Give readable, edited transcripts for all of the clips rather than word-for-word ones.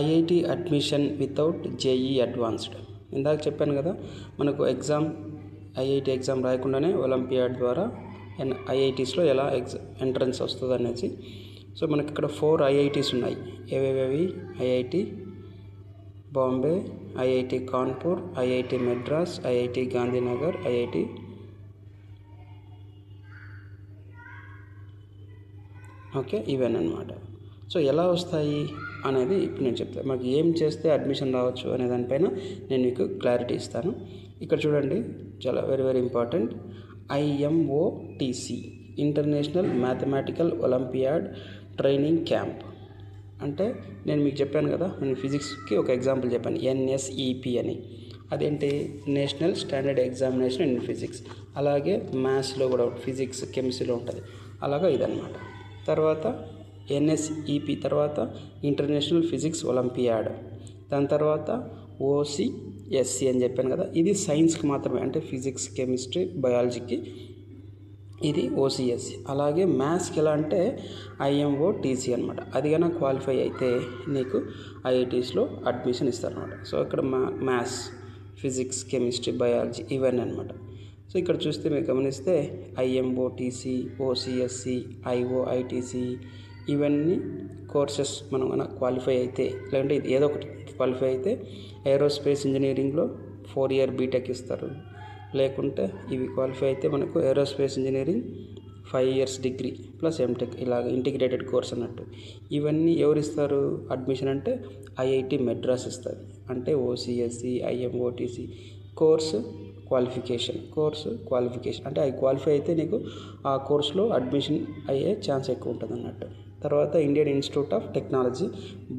IIT admission without JEE advanced. ఇందాక చెప్పాను కదా, మనకు ఐఐటి ఎగ్జామ్ రాయకుండానే ఒలింపియాడ్ ద్వారా ఐఐటీస్లో ఎలా ఎంట్రన్స్ వస్తుంది అనేసి. సో మనకి ఇక్కడ 4 ఐఐటీస్ ఉన్నాయి. ఏవేవి? IIT Bombay, IIT Kanpur, IIT Madras, IIT Gandhinagar, IIT ఇవేనమాట. సో ఎలా వస్తాయి అనేది ఇప్పుడు నేను చెప్తాను. మాకు ఏం చేస్తే అడ్మిషన్ రావచ్చు అనే దానిపైన నేను మీకు క్లారిటీ ఇస్తాను. ఇక్కడ చూడండి, చాలా very very important. IMOTC international mathematical olympiad training camp. అంటే నేను మీకు చెప్పాను కదా, నేను ఫిజిక్స్కి ఒక ఎగ్జాంపుల్ చెప్పాను, NSEP అని. అదేంటి? National standard examination in physics. అలాగే మ్యాథ్స్లో కూడా ఫిజిక్స్, కెమిస్ట్రీలో ఉంటుంది. అలాగా ఇదన్నమాట. తర్వాత NSEP తర్వాత ఇంటర్నేషనల్ ఫిజిక్స్ ఒలింపియాడ్. దాని తర్వాత OCSC అని చెప్పాను కదా, ఇది సైన్స్కి మాత్రమే, అంటే ఫిజిక్స్, కెమిస్ట్రీ, బయాలజీకి ఇది OCSC. అలాగే మ్యాథ్స్కి ఎలా అంటే IMOTC అనమాట. అది కన్నా క్వాలిఫై అయితే నీకు ఐఐటీస్లో అడ్మిషన్ ఇస్తారనమాట. సో ఇక్కడ మ్యాథ్స్, ఫిజిక్స్, కెమిస్ట్రీ, బయాలజీ ఇవన్నీ అనమాట. సో ఇక్కడ చూస్తే మీరు గమనిస్తే IMOTC, OCSC, IOITC ఇవన్నీ కోర్సెస్ మనం క్వాలిఫై అయితే, లేదంటే ఇది ఏదో ఒకటి క్వాలిఫై అయితే ఏరోస్పేస్ ఇంజనీరింగ్లో 4 year బీటెక్ ఇస్తారు. లేకుంటే ఇవి క్వాలిఫై అయితే మనకు aerospace engineering 5 years degree plus MTech, ఇలాగ ఇంటిగ్రేటెడ్ కోర్స్ అన్నట్టు. ఇవన్నీ ఎవరు ఇస్తారు అడ్మిషన్ అంటే? ఐఐటి మెడ్రాస్ ఇస్తుంది. అంటే OCSC, IMOTC కోర్సు క్వాలిఫికేషన్ అంటే అవి క్వాలిఫై అయితే నీకు ఆ కోర్సులో అడ్మిషన్ అయ్యే ఛాన్స్ ఎక్కువ ఉంటుంది అన్నట్టు. తర్వాత Indian institute of technology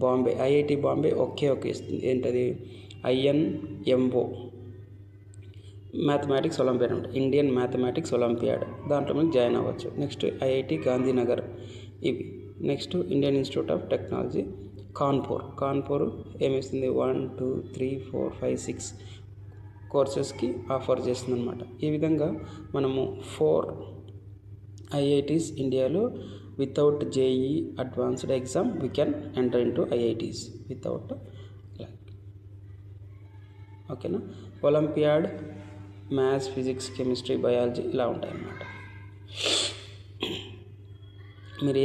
Bombay, IIT Bombay okay ఇస్తుంది. ఏంటది? INMO మ్యాథమెటిక్స్ ఒలింపియాడ్ అంటే ఇండియన్ మ్యాథమెటిక్స్ ఒలింపియాడ్. దాంట్లో మీకు జాయిన్ అవ్వచ్చు. నెక్స్ట్ ఐఐటి గాంధీనగర్ ఇవి. Next Indian institute of technology Kanpur ఏమిస్తుంది? 1 2 3 4 5 6 కోర్సెస్కి ఆఫర్ చేస్తుంది అనమాట. ఈ విధంగా మనము 4 IITs ఇండియాలో without JEE advanced exam we can enter into IITs without. ఓకేనా? Olympiad maths, physics, chemistry, biology ఇలా ఉంటాయన్నమాట. మీరు